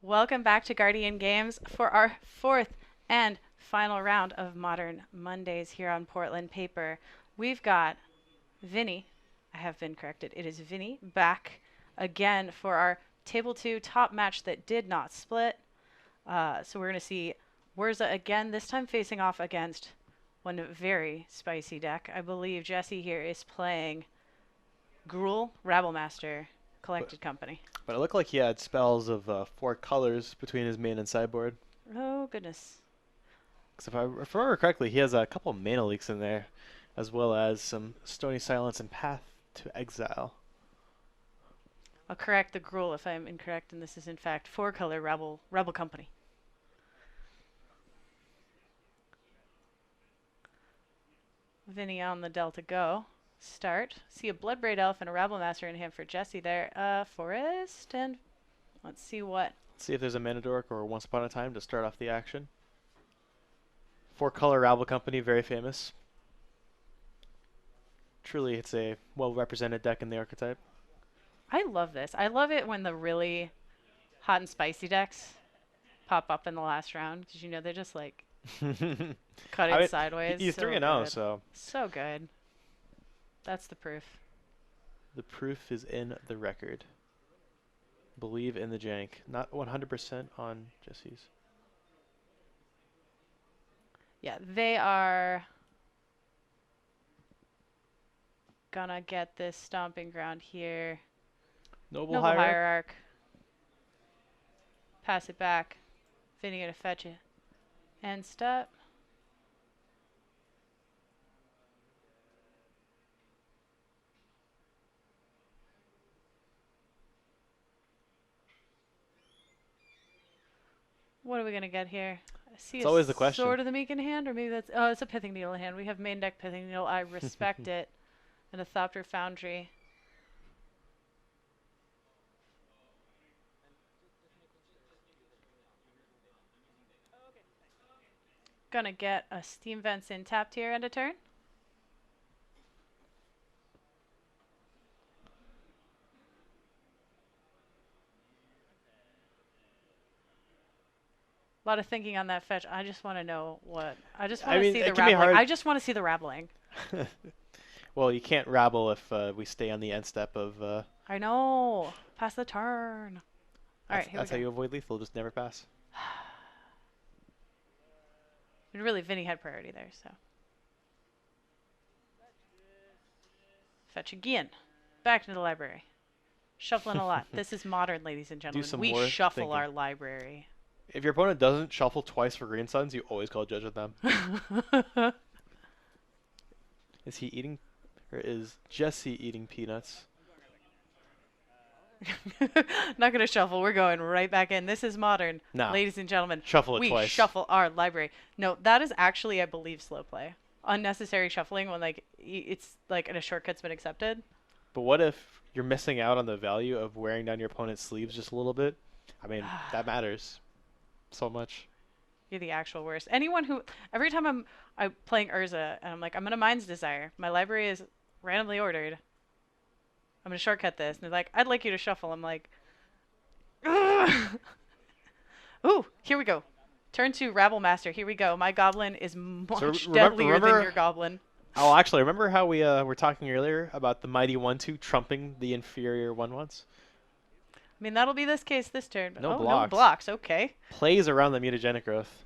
Welcome back to Guardian Games for our fourth and final round of Modern Mondays here on Portland Paper. We've got Vinny, I have been corrected, it is Vinny, back again for our Table 2 top match that did not split. So we're going to see Wurza again, this time facing off against one very spicy deck. I believe Jesse here is playing Gruul, Rabblemaster, But Collected Company. but it looked like he had spells of 4 colors between his main and sideboard. Oh, goodness. Because if I remember correctly, he has a couple mana leaks in there, as well as some Stony Silence and Path to Exile. I'll correct the Gruul if I'm incorrect, and this is in fact four-color Rebel Company. Vinny on the Delta Go. Start. See a Bloodbraid Elf and a Rabblemaster in hand for Jesse there. Forest, and let's see what. Let's see if there's a Mana Dork or Once Upon a Time to start off the action. 4-color Rabble Company, very famous. Truly, it's a well-represented deck in the archetype. I love this. I love it when the really hot and spicy decks pop up in the last round because they're just like cut I it mean, sideways. he's So 3-0, good. so So good. That's the proof. the proof is in the record. Believe in the jank. Not 100% on Jesse's. Yeah, they are gonna get this stomping ground here. Noble Noble Hierarch. Hierarch. Pass it back. Vinny gonna fetch it. End step. What are we gonna get here? I see It's a always the question. Sword of the Meek in hand, or maybe that's it's a Pithing Needle in hand. We have main deck Pithing Needle. I respect it. And a Thopter Foundry. Gonna get a Steam Vents in tapped here and a turn. A lot of thinking on that fetch. I just want to know what. I just I want to mean, see the it can be rabbling. hard. I just want to see the rabbling. Well, you can't rabble if we stay on the end step of. I know. Pass the turn. All right, here That's we how go. you avoid lethal. Just never pass. And really, Vinny had priority there, so. Fetch again. Back to the library. Shuffling a lot. This is modern, ladies and Do gentlemen. some We more shuffle thinking. our library. If your opponent doesn't shuffle twice for Green Suns, you always call judge with them. Is he eating, or is Jesse eating peanuts? Not gonna shuffle. We're going right back in. This is modern, No. ladies and gentlemen. Shuffle it We twice. shuffle our library. No, that is actually, I believe, slow play. Unnecessary shuffling when it's like a shortcut's been accepted. But what if you're missing out on the value of wearing down your opponent's sleeves just a little bit? I mean, that matters so much. You're the actual worst. Anyone who every time I'm playing Urza and I'm like I'm gonna Mind's Desire. My library is randomly ordered. I'm gonna shortcut this, and they're like, I'd like you to shuffle. I'm like, ugh. Ooh, here we go. Turn to Rabble Master. Here we go. My goblin is much deadlier than your goblin. Oh, actually, remember how we were talking earlier about the mighty 1/2 trumping the inferior 1/1s? I mean, that'll be this case this turn. But No no blocks. blocks. Okay, Plays around the mutagenic growth.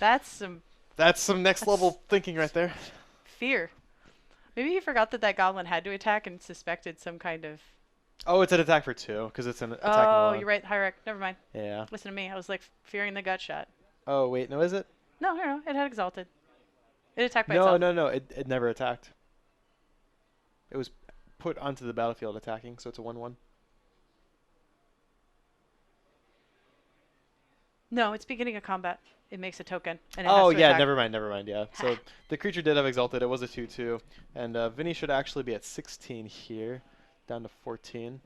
that's some That's some next level thinking right there. fear. Maybe he forgot that goblin had to attack and suspected some kind of. Oh, it's an attack for 2 because it's an attack. Oh, you're right, Hierarch. Never mind. Yeah. Listen to me. I was like fearing the gut shot. Oh wait, no, is it? No, no, no. It had exalted. It attacked by No, itself. no, no. It never attacked. It was put onto the battlefield attacking, so it's a 1/1. No, it's beginning of combat. It makes a token, and it Oh has to yeah, attack. never mind. Yeah. So the creature did have exalted. It was a 2/2, and Vinny should actually be at 16 here, down to 14.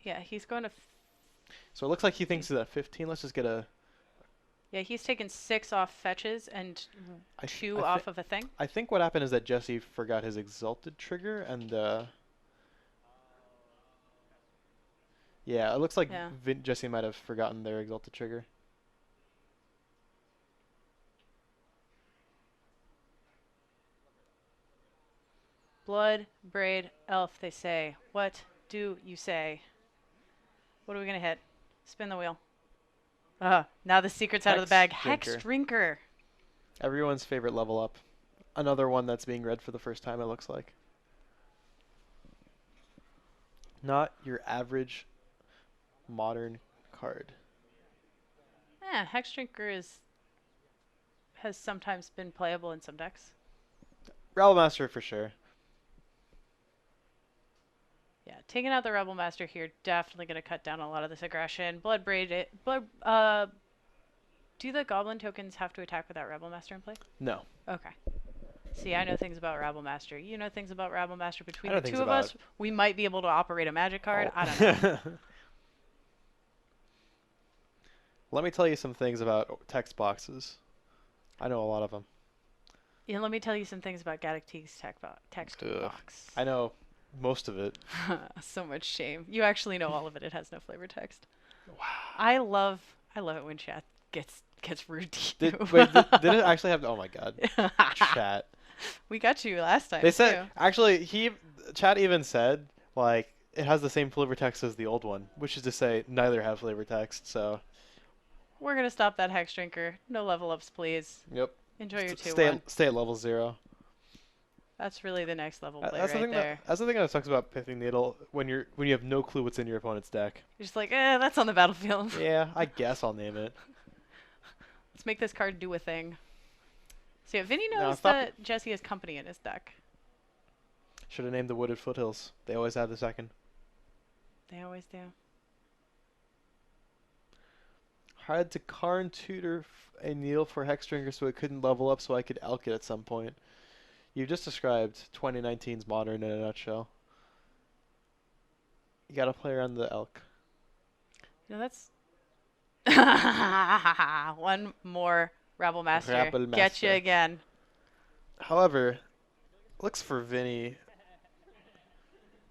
Yeah, he's going to. So it looks like he thinks he's at 15. Let's just get a. Yeah, he's taken 6 off fetches and I th- 2 I thi- off of a thing. I think what happened is that Jesse forgot his exalted trigger, and Yeah, it looks like Yeah. Jesse might have forgotten their Exalted trigger. Blood Braid Elf, they say. What do you say? What are we going to hit? Spin the wheel. Now the secret's out of the Hex bag. Hex Drinker. Drinker. Everyone's favorite level up. Another one that's being read for the first time, it looks like. Not your average modern card. Yeah, Hex Drinker has sometimes been playable in some decks. Rebel Master for sure. Yeah, taking out the Rebel Master here definitely going to cut down a lot of this aggression. Do the Goblin tokens have to attack without Rebel Master in play? No. Okay. See, I know things about Rabble Master. You know things about Rabble Master. Between I know the things two of about us, we might be able to operate a magic card. Oh. I don't know. Let me tell you some things about text boxes. I know a lot of them. Yeah, let me tell you some things about Gaddock Teague's text Ugh. box. I know most of it. So much shame. You actually know all of it. It has no flavor text. Wow. I love it when chat gets rude to you. Did it actually have? Oh my god. Chat. We got you last time. They said too. actually chat even said like it has the same flavor text as the old one, which is to say neither have flavor text. So We're gonna stop that Hex Drinker. No level ups, please. yep. Enjoy your 2-1. Stay at level 0. That's really the next level play That's the right thing there. that's the thing that sucks about Pithing Needle when you have no clue what's in your opponent's deck. You're just like, that's on the battlefield. Yeah, I guess I'll name it. Let's make this card do a thing. So yeah, Vinny No, knows stop that Jesse has company in his deck. Should have named the Wooded Foothills. They always have the second. They always do. Had to Karn tutor a Needle for Hexdrinker so it couldn't level up so I could elk it at some point. You just described 2019's Modern in a nutshell. You gotta play around the elk. You know, that's one more Rabble Master. Rabble Get you Master. again. However, looks for Vinny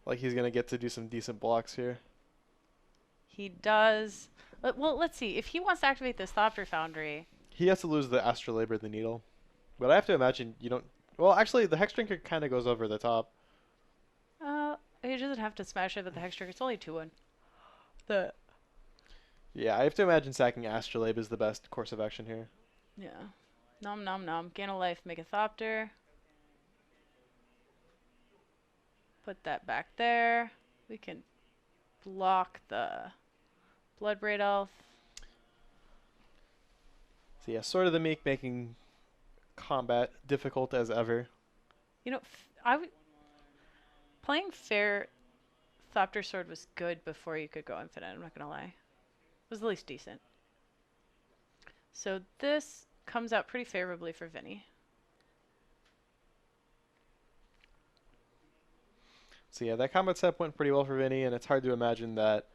like he's gonna get to do some decent blocks here. He does. Well, let's see. If he wants to activate this Thopter Foundry, He has to lose the Astrolabe the Needle. But I have to imagine you don't... Well, actually, the Hexdrinker kind of goes over the top. he doesn't have to smash it with the Hex Trigger. It's only 2-1. Yeah, I have to imagine sacking Astrolabe is the best course of action here. Yeah. Nom nom nom. Gain a life, make a Thopter. Put that back there. We can block the Bloodbraid Elf. So yeah, Sword of the Meek making combat difficult as ever. You know, playing fair Thopter Sword was good before you could go infinite, I'm not gonna lie. It was at least decent. So this comes out pretty favorably for Vinny. So yeah, that combat step went pretty well for Vinny, and it's hard to imagine that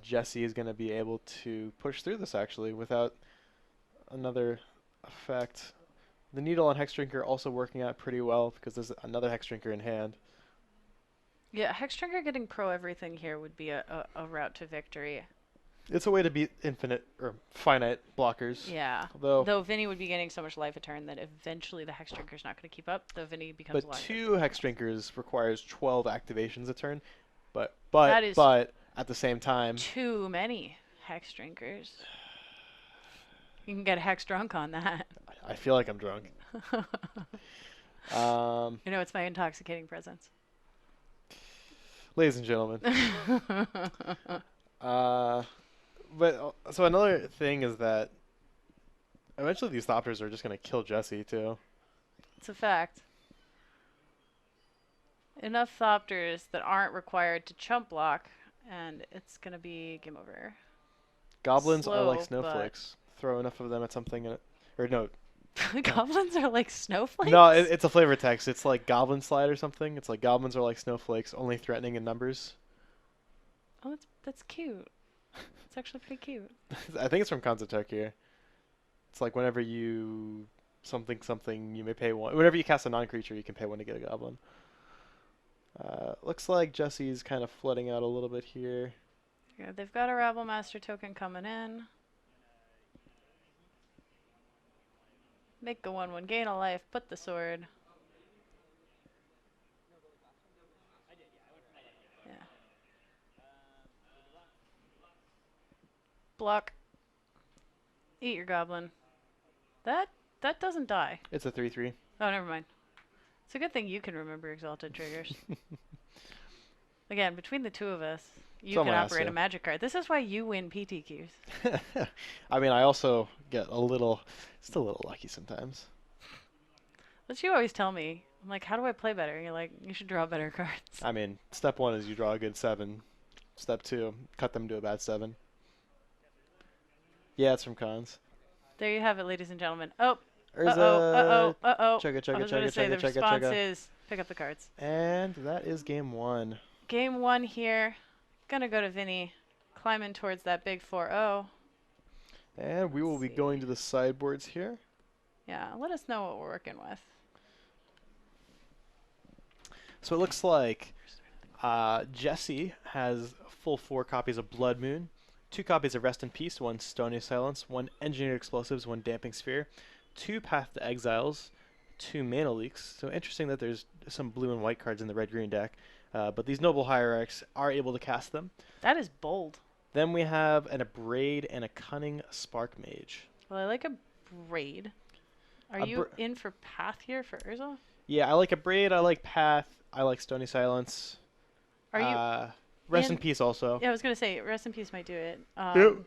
Jesse is going to be able to push through this actually without another effect. The Needle on Hexdrinker also working out pretty well because there's another Hexdrinker in hand. Yeah, Hexdrinker getting pro everything here would be a route to victory. It's a way to beat infinite or finite blockers. Yeah. Though Vinny would be getting so much life a turn that eventually the Hexdrinker's not going to keep up, though Vinny becomes but a lot. 2 Hexdrinkers requires 12 activations a turn. But at the same time, too many Hexdrinkers. You can get Hex drunk on that. I feel like I'm drunk. You know, it's my intoxicating presence. Ladies and gentlemen. So another thing is that eventually these Thopters are just going to kill Jesse too. It's a fact. Enough Thopters that aren't required to chump block, and it's going to be game over. Goblins are like Slow, snowflakes. Throw enough of them at something and or no. Goblins are like snowflakes? No, it's a flavor text. It's like Goblin Slide or something. It's like goblins are like snowflakes, only threatening in numbers. Oh, that's cute. It's actually pretty cute. I think it's from Kanzatok here. It's like whenever you something you may pay 1. Whenever you cast a non-creature, you can pay 1 to get a goblin. Looks like Jesse's kind of flooding out a little bit here. Yeah, they've got a Rabble Master token coming in. Make a 1/1, gain a life, put the sword. Yeah. Block. Eat your goblin. That doesn't die. It's a 3/3. Oh, never mind. It's a good thing you can remember exalted triggers. Again, between the two of us, you Someone can has operate to. a magic card. This is why you win PTQs. I mean, I also get still a little lucky sometimes. But you always tell me, I'm like, how do I play better? And you're like, you should draw better cards. I mean, step 1 is you draw a good 7. Step 2, cut them to a bad 7. Yeah, it's from Cons. There you have it, ladies and gentlemen. Oh, There's uh-oh. chugga, I chugga, was going to chugga, say the chugga, chugga, response chugga. is pick up the cards. And that is game 1. Game 1 here. Gonna go to Vinny. Climbing towards that big 4-0. And we will Let's be see. going to the sideboards here. Yeah, let us know what we're working with. So it looks like Jesse has full 4 copies of Blood Moon, 2 copies of Rest in Peace, 1 Stony Silence, 1 Engineered Explosives, 1 Damping Sphere, 2 Path to Exiles, 2 Mana Leaks. So interesting that there's some blue and white cards in the red-green deck, but these Noble Hierarchs are able to cast them. That is bold. Then we have an Abrade and a Cunning Spark Mage. Well, I like a braid. Are you in for Path here for Urza? Yeah, I like Abrade, I like Path, I like Stony Silence. Are you Rest in Peace also. Yeah, I was gonna say Rest in Peace might do it. Yep.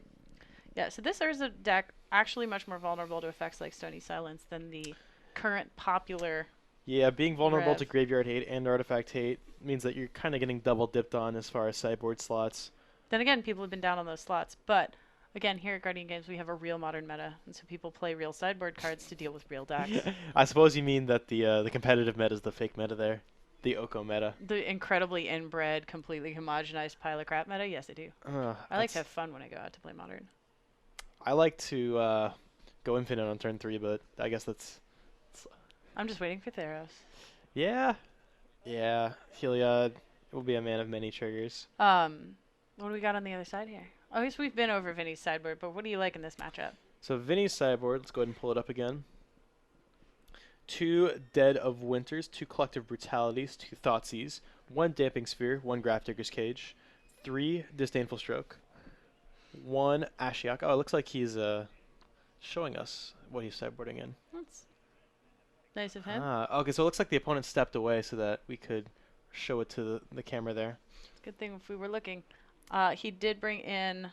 Yeah, so this Urza deck actually much more vulnerable to effects like Stony Silence than the current popular. Yeah, being vulnerable to Rev. graveyard hate and artifact hate means that you're kind of getting double dipped on as far as sideboard slots. Then again, people have been down on those slots, but again, here at Guardian Games we have a real modern meta, and so people play real sideboard cards to deal with real decks. I suppose you mean that the competitive meta is the fake meta there, the Oko meta. The incredibly inbred, completely homogenized pile of crap meta. Yes, I do. I like to have fun when I go out to play modern. I like to go infinite on turn 3, but I guess that's. I'm just waiting for Theros. Yeah, Heliod will be a man of many triggers. What do we got on the other side here? I guess we've been over Vinny's sideboard, but what do you like in this matchup? So Vinny's sideboard, let's go ahead and pull it up again. 2 Dead of Winters, 2 Collective Brutalities, 2 Thoughtseize, 1 Damping Sphere, 1 Grafdigger's Cage, 3 Disdainful Stroke, 1 Ashiok. Oh, it looks like he's showing us what he's sideboarding in. That's nice of him. Okay, so it looks like the opponent stepped away so that we could show it to the camera there. Good thing if we were looking. He did bring in.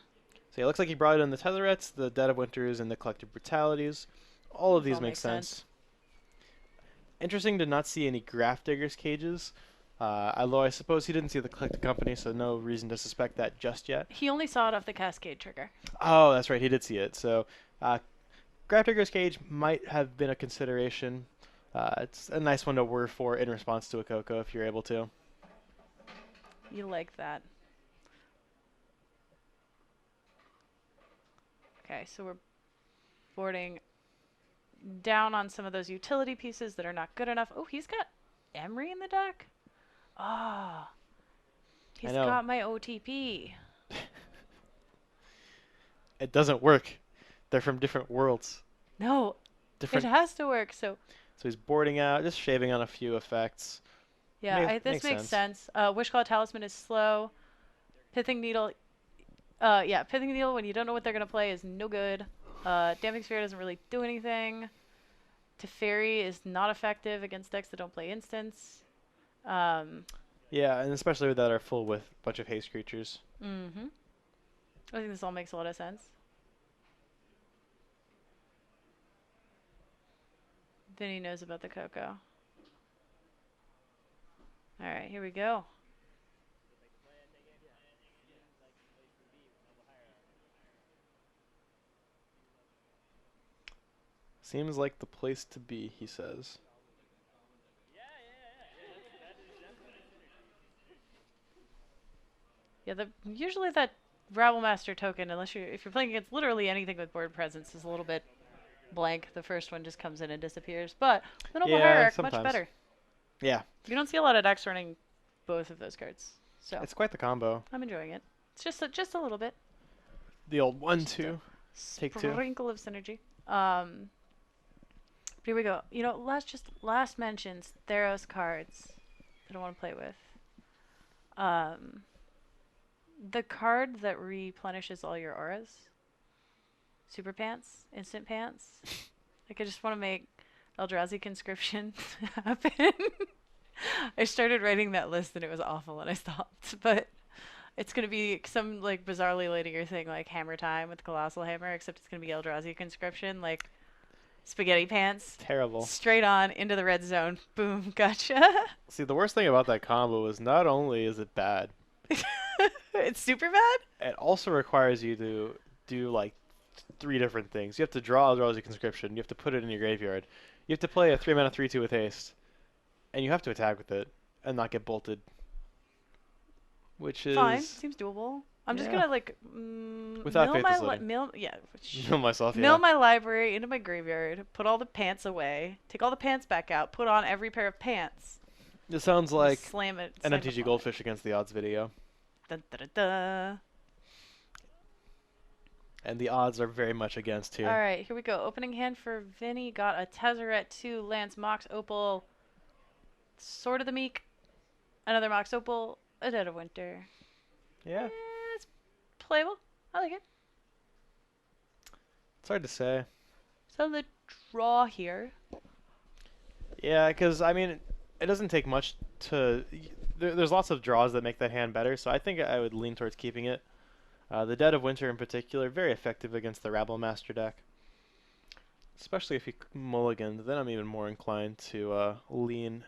So it looks like he brought in the Tetherettes, the Dead of Winters, and the Collective Brutalities. All of these all make makes sense. Interesting to not see any Grafdigger's Cages. Although I suppose he didn't see the Collective Company, so no reason to suspect that just yet. He only saw it off the Cascade trigger. Oh, that's right, he did see it. So Grafdigger's Cage might have been a consideration. It's a nice one to word for in response to a Coco if you're able to. You like that. Okay, so we're boarding down on some of those utility pieces that are not good enough. Oh, he's got Emery in the deck? Oh. He's know. got my OTP. It doesn't work. They're from different worlds. No, Different. it has to work. So So he's boarding out, just shaving on a few effects. yeah, this makes sense. Wishclaw Talisman is slow. Pithing Needle, Pithing Needle when you don't know what they're gonna play is no good. Damping Sphere doesn't really do anything. Teferi is not effective against decks that don't play instants. Yeah, and especially with that are full with a bunch of haste creatures. Mm-hmm. I think this all makes a lot of sense. Vinny knows about the Coco. Alright, here we go. Seems like the place to be, he says. Yeah, usually that Rabble Master token, if you're playing against literally anything with board presence, is a little bit blank. The first one just comes in and disappears. But the Noble Hierarch, much better. Yeah. You don't see a lot of decks running both of those cards. So It's quite the combo. I'm enjoying it. Just a little bit. The old one, Just a two. Take two. sprinkle of synergy. Here we go. You know, last mentions Theros cards that I want to play with. The card that replenishes all your auras. Super pants, instant pants. Like I just want to make Eldrazi conscription happen. I started writing that list and it was awful and I stopped. But it's gonna be some like bizarrely linear thing like Hammer Time with Colossal Hammer, except it's gonna be Eldrazi conscription, like spaghetti pants. Terrible. Straight on into the red zone. Boom, gotcha. See, the worst thing about that combo is not only is it bad, It's super bad? it also requires you to do like three different things. You have to draw Eldrazi Conscription. You have to put it in your graveyard. You have to play a 3-mana 3/2 with haste, and you have to attack with it and not get bolted. Which is Fine. Seems doable. I'm just Yeah. gonna like Without mill my Faithless Looting. mill yeah. Know myself. Mill Yeah. my library into my graveyard, put all the pants away, take all the pants back out, put on every pair of pants. It sounds and like slam it. an slam MTG it on Goldfish against the odds video, it. Dun, dun, dun, dun. and the odds are very much against here. All right, here we go. Opening hand for Vinny. Got a Tezzeret 2, Lance, Mox, Opal, Sword of the Meek, another Mox, Opal, a Dead of Winter. Yeah, It's playable. I like it. it's hard to say. So the draw here. Yeah, because I mean, it doesn't take much to. There's lots of draws that make that hand better, so I think I would lean towards keeping it. The Dead of Winter in particular, very effective against the Rabble Master deck. Especially if he mulliganed, then I'm even more inclined to lean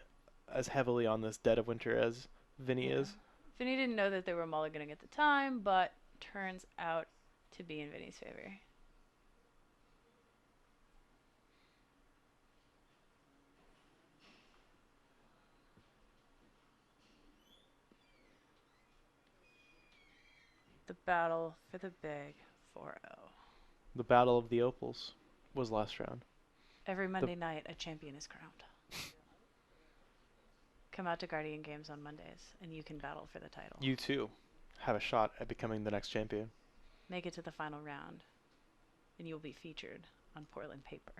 as heavily on this Dead of Winter as Vinny is. Vinny didn't know that they were mulliganing at the time, but turns out to be in Vinny's favor. The battle for the big 4-0. The Battle of the Opals was last round. Every Monday night, a champion is crowned. Come out to Guardian Games on Mondays, and you can battle for the title. You too have a shot at becoming the next champion. Make it to the final round, and you'll be featured on Portland Paper.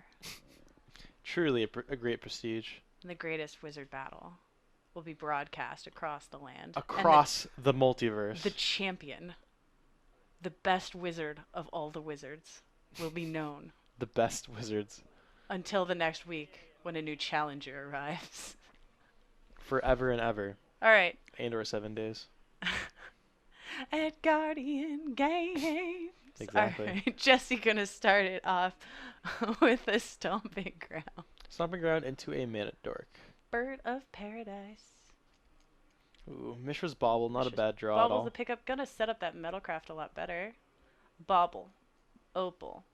Truly a great prestige. And the greatest wizard battle will be broadcast across the land. Across the And multiverse. the champion, the best wizard of all the wizards, will be known The best wizards. until the next week when a new challenger arrives. Forever and ever. All right. And or 7 days. At Guardian Games. Exactly. All right. Jesse gonna start it off with a stomping ground. Stomping ground into a Mana Dork. Bird of Paradise. Ooh, Mishra's Bauble, not Mishra's a bad draw at Bauble all. the pickup. Gonna set up that Metalcraft a lot better. Bauble. Opal.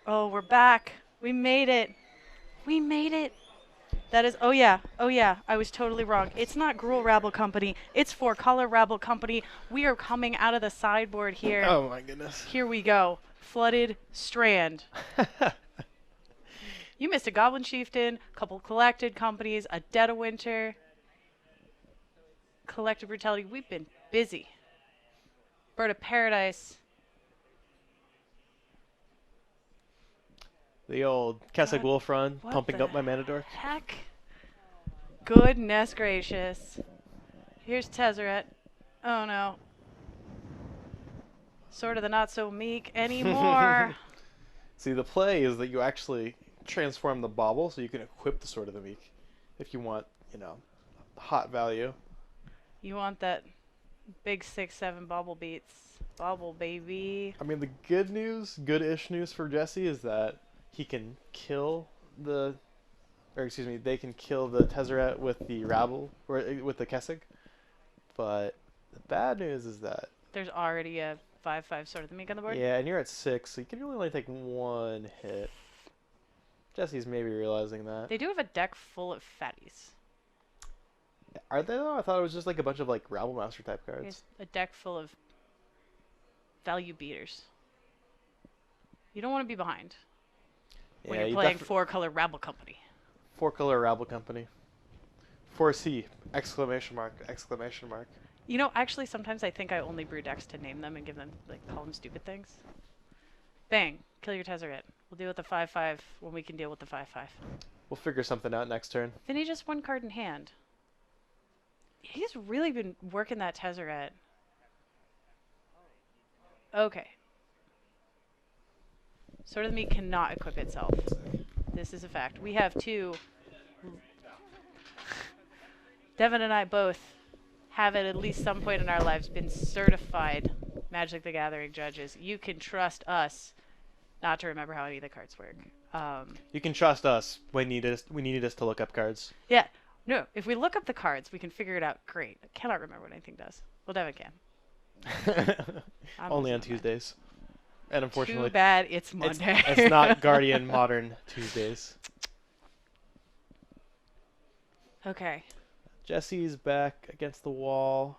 Oh, we're back. We made it. We made it. That is, oh yeah, oh yeah, I was totally wrong. It's not Gruel Rabble Company, it's Four Color Rabble Company. We are coming out of the sideboard here. Oh my goodness. Here we go. Flooded Strand. You missed a Goblin Chieftain, couple collected companies, a Dead of Winter, Collective Brutality. We've been busy. Bird of Paradise. The old Kessig God, Wolf run, what pumping the up my mana dork. Heck. Goodness gracious. Here's Tezzeret. Oh no. Sort of the not so meek anymore. See, the play is that you actually transform the bauble so you can equip the Sword of the Meek if you want, you know, hot value. You want that big 6-7 bobble beats. Bobble, baby. I mean, the good news, good-ish news for Jesse is that he can kill the, or excuse me, they can kill the Tezzeret with the Rabble, or with the Kessig. But the bad news is that, There's already a 5-5 Sword of the Meek on the board. yeah, and you're at 6, so you can really only take one hit. Jesse's maybe realizing that. They do have a deck full of fatties. Are they though? I thought it was just like a bunch of like Rabble Master type cards. There's a deck full of value beaters. You don't want to be behind when Yeah, you're you playing 4-color Rabble Company. 4-color Rabble Company. 4C! Exclamation mark! Exclamation mark! You know, actually, sometimes I think I only brew decks to name them and give them, like, call them stupid things. Bang! Kill your Tezzeret. We'll deal with the 5-5 when we can deal with the 5-5. We'll figure something out next turn. Vinny just one card in hand. He's really been working that Tezzeret. Okay. Sword of the Meek cannot equip itself. This is a fact. We have two. Devin and I both have at least some point in our lives been certified Magic the Gathering judges. You can trust us not to remember how any of the cards work. You can trust us. We needed us to look up cards. Yeah. No, if we look up the cards, we can figure it out. Great. I cannot remember what anything does. Well, Devin can. Only on Tuesdays. And unfortunately, Too bad it's Monday. it's not Guardian Modern Tuesdays. Okay. Jesse's back against the wall.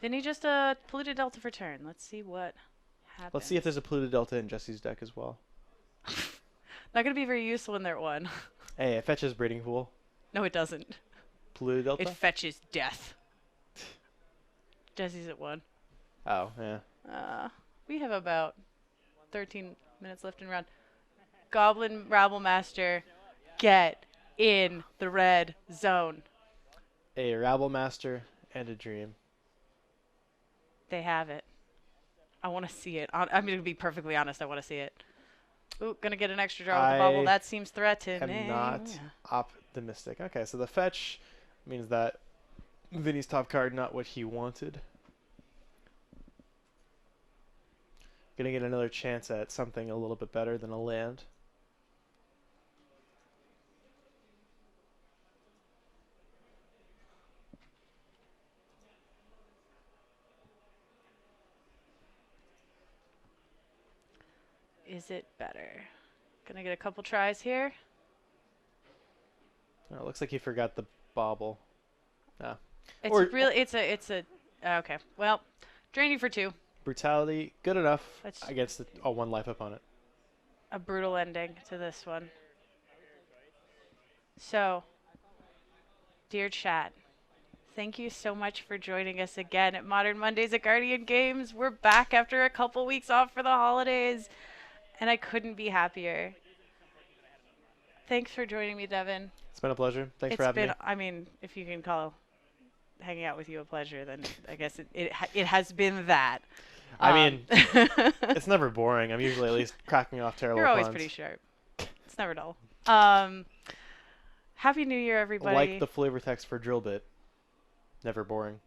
Vinny just polluted Delta for turn. Let's see what happens. Let's see if there's a polluted Delta in Jesse's deck as well. Not going to be very useful in their one. Hey, it fetches Breeding Pool. No, it doesn't. Polluted Delta? It fetches death. Jesse's at 1. Oh, yeah. We have about 13 minutes left in round. Goblin Rabble Master, get in the red zone. A Rabble Master and a Dream. They have it. I want to see it. I'm going to be perfectly honest. I want to see it. Ooh, going to get an extra draw with the bubble. That seems threatening. I'm not optimistic. Okay, so the fetch means that Vinny's top card, not what he wanted. Gonna get another chance at something a little bit better than a land. Is it better? Gonna get a couple tries here. Oh, it looks like he forgot the bauble. No. It's really, it's a, okay. Well, draining for 2. Brutality, good enough That's against a 1 life opponent. a brutal ending to this one. So, dear chat, thank you so much for joining us again at Modern Mondays at Guardian Games. We're back after a couple weeks off for the holidays, and I couldn't be happier. Thanks for joining me, Devin. It's been a pleasure. Thanks for having me. I mean, if you can call hanging out with you a pleasure, then I guess it has been that. I mean, it's never boring. I'm usually at least cracking off terrible You're always puns. pretty sharp. It's never dull. Happy New Year, everybody. Like the flavor text for Drill Bit. Never boring.